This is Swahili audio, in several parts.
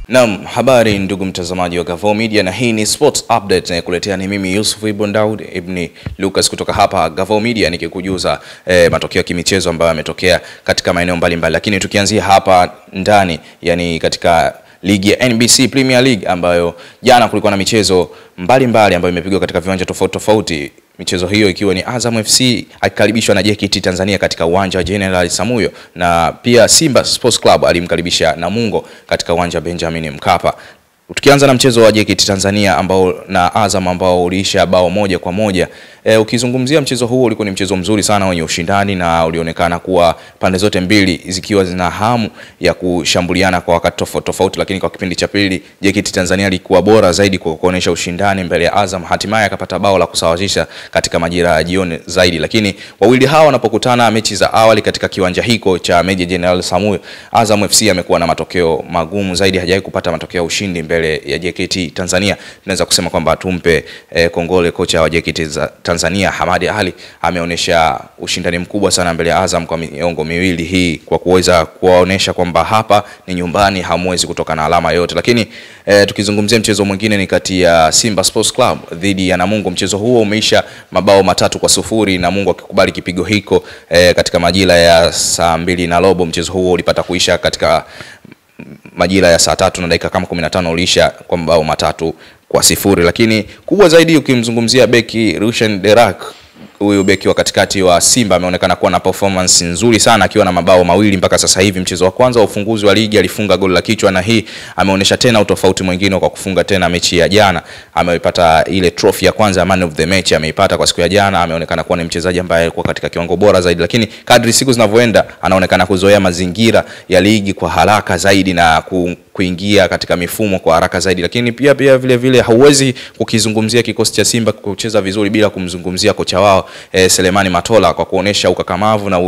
Naam, habari ndugu mtazamaji wa Gavoo Media, na hii ni Sports Update na kuletea ni mimi Yusuf Ibn Daud Ibn Lucas kutoka hapa Gavoo Media, nikikujuza matokeo ya kimichezo ambayo yametokea katika maeneo mbalimbali. Lakini tukianzia hapa ndani, yani katika ligi ya NBC Premier League, ambayo jana kulikuwa na michezo mbalimbali ambayo imepigwa katika viwanja tofauti tofauti. Michezo hiyo ikiwa ni Azam FC akikaribishwa na JKT Tanzania katika uwanja wa General Samuyo, na pia Simba Sports Club alimkaribisha Namungo katika uwanja Benjamin Mkapa. Tukianza na mchezo wa JKT Tanzania ambao na Azam ambao uliisha bao 1-1. Ukizungumzia mchezo huo, ulikuwa ni mchezo mzuri sana wenye ushindani, na ulionekana kuwa pande zote mbili zikiwa zina hamu ya kushambuliana kwa wakati tofauti tofauti, lakini kwa kipindi cha pili JKT Tanzania ilikuwa bora zaidi kwa kuonesha ushindani mbele ya Azam. Hatimaye akapata bao la kusawazisha katika majira ya jioni zaidi. Lakini wawili hawa wanapokutana mechi za awali katika kiwanja hiko cha Meja General Samuyo, Azam FC amekuwa na matokeo magumu zaidi, hajawahi kupata matokeo ya ushindi mbele ya JKT Tanzania. Tunaweza kusema kwamba tumpe kongole kocha wa JKT Tanzania Hamadi Ali, ameonyesha ushindani mkubwa sana mbele ya Azam kwa miongo miwili hii, kwa kuweza kuwaonesha kwamba hapa ni nyumbani, hamwezi kutoka na alama yote. Lakini tukizungumzia mchezo mwingine ni kati ya Simba Sports Club dhidi ya Namungo. Mchezo huo umeisha mabao 3-0, Namungo akikubali kipigo hiko katika majira ya saa 2:15. Mchezo huo ulipata kuisha katika majira ya saa 3 na dakika kama 15 uliisha kwa mabao 3-0. Lakini kubwa zaidi ukimzungumzia beki Rushan Derak, huyu beki wa katikati wa Simba ameonekana kuwa na performance nzuri sana, akiwa na mabao 2 mpaka sasa hivi. Mchezo wa kwanza wa ufunguzi wa ligi alifunga goli la kichwa, na hii ameonyesha tena utofauti mwingine kwa kufunga tena. Mechi ya jana ameipata ile trophy ya kwanza, man of the match ameipata kwa siku ya jana. Ameonekana kuwa ni mchezaji ambaye alikuwa katika kiwango bora zaidi, lakini kadri siku zinavyoenda anaonekana kuzoea mazingira ya ligi kwa haraka zaidi na kuingia katika mifumo kwa haraka zaidi. Lakini pia vile vile hauwezi kukizungumzia kikosi cha Simba kucheza vizuri bila kumzungumzia kocha wao Selemani Matola, kwa kuonesha ukakamavu na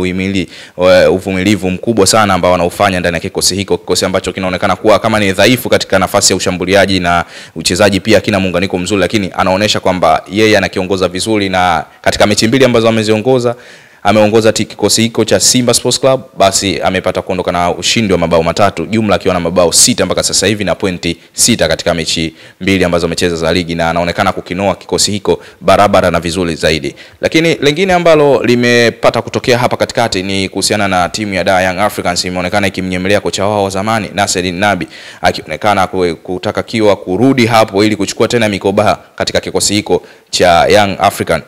uvumilivu mkubwa sana ambao wanaufanya ndani ya kikosi hiko, kikosi ambacho kinaonekana kuwa kama ni dhaifu katika nafasi ya ushambuliaji na uchezaji, pia kina muunganiko mzuri, lakini anaonesha kwamba yeye anakiongoza vizuri. Na katika mechi mbili ambazo ameongoza kikosi hiko cha Simba Sports Club, basi amepata kuondoka na ushindi wa mabao 3, jumla akiwa na mabao 6 mpaka sasa hivi na pointi 6 katika mechi mbili ambazo amecheza za ligi, na anaonekana kukinoa kikosi hiko barabara na vizuri zaidi. Lakini lingine ambalo limepata kutokea hapa katikati ni kuhusiana na timu ya Young Africans. Imeonekana ikimnyemelea kocha wao wa zamani Nasser Nabi, akionekana kutaka kurudi hapo ili kuchukua tena mikoba katika kikosi hiko cha Young African.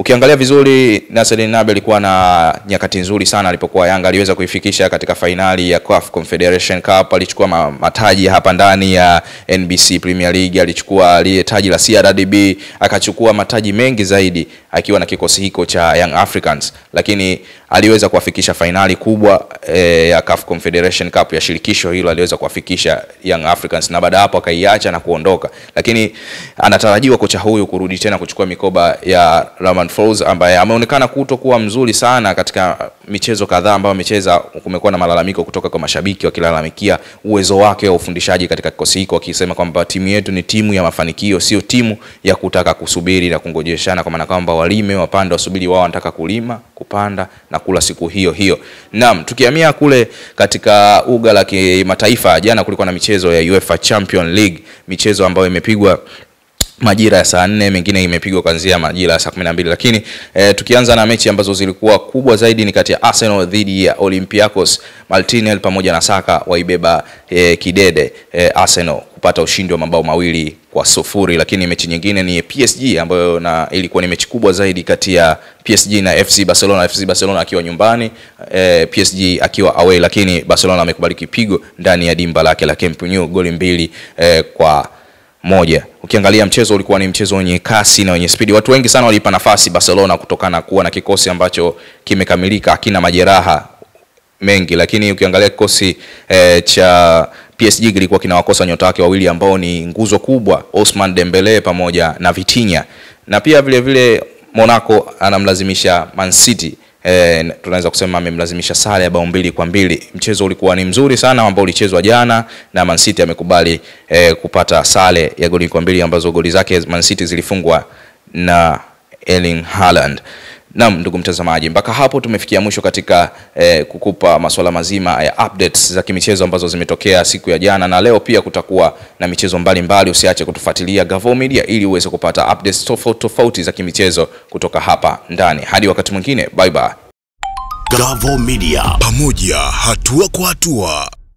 Ukiangalia vizuri, Nasser Nabi alikuwa na nyakati nzuri sana alipokuwa Yanga. Aliweza kuifikisha katika finali ya CAF Confederation Cup, alichukua mataji hapa ndani ya NBC Premier League, alichukua ile taji la CRDB, akachukua mataji mengi zaidi akiwa na kikosi hiko cha Young Africans. Lakini aliweza kuwafikisha finali kubwa ya CAF Confederation Cup ya shirikisho hilo, aliweza kuwafikisha Young Africans, na baada hapo akaiacha na kuondoka. Lakini anatarajiwa kocha huyu kurudi tena kuchukua mikoba ya Romain Folz, ambaye ameonekana kutokuwa mzuri sana katika michezo kadhaa ambayo amecheza. Kumekuwa na malalamiko kutoka kwa mashabiki wakilalamikia uwezo wake wa ufundishaji katika kikosi hiko, wakisema kwamba timu yetu ni timu ya mafanikio, sio timu ya kutaka kusubiri na kungojeshana, kwa maana kwamba walime wapande wasubiri, wao wanataka kulima, kupanda na kula siku hiyo hiyo. Naam, tukihamia kule katika uga la kimataifa, jana kulikuwa na michezo ya UEFA Champions League, michezo ambayo imepigwa majira ya saa 4, mengine imepigwa kuanzia majira ya saa 12. Lakini tukianza na mechi ambazo zilikuwa kubwa zaidi ni kati ya Arsenal dhidi ya Olympiacos. Martinelli pamoja na Saka waibeba kidede Arsenal kupata ushindi wa mabao 2-0. Lakini mechi nyingine ni PSG ambayo ilikuwa ni mechi kubwa zaidi kati ya PSG na FC Barcelona. FC Barcelona akiwa nyumbani, PSG akiwa away, lakini Barcelona amekubali kipigo ndani ya dimba lake la Camp Nou, goli 2-1. Ukiangalia mchezo ulikuwa ni mchezo wenye kasi na wenye speed. Watu wengi sana walipa nafasi Barcelona kutokana kuwa na kikosi ambacho kimekamilika, hakina majeraha mengi. Lakini ukiangalia kikosi cha PSG kilikuwa kinawakosa nyota wake wawili ambao ni nguzo kubwa, Ousmane Dembele pamoja na Vitinha. Na pia vile vile Monaco anamlazimisha Man City, tunaweza kusema amemlazimisha sare ya bao 2-2. Mchezo ulikuwa ni mzuri sana ambao ulichezwa jana, na Man City amekubali kupata sare ya goli 2 ambazo goli zake Man City zilifungwa na Erling Haaland. Naam, ndugu mtazamaji, mpaka hapo tumefikia mwisho katika kukupa masuala mazima ya updates za kimichezo ambazo zimetokea siku ya jana, na leo pia kutakuwa na michezo mbalimbali. Usiache kutufuatilia Gavoo Media ili uweze kupata updates tofauti za kimichezo kutoka hapa ndani. Hadi wakati mwingine, bye bye. Gavoo Media, pamoja hatua kwa hatua.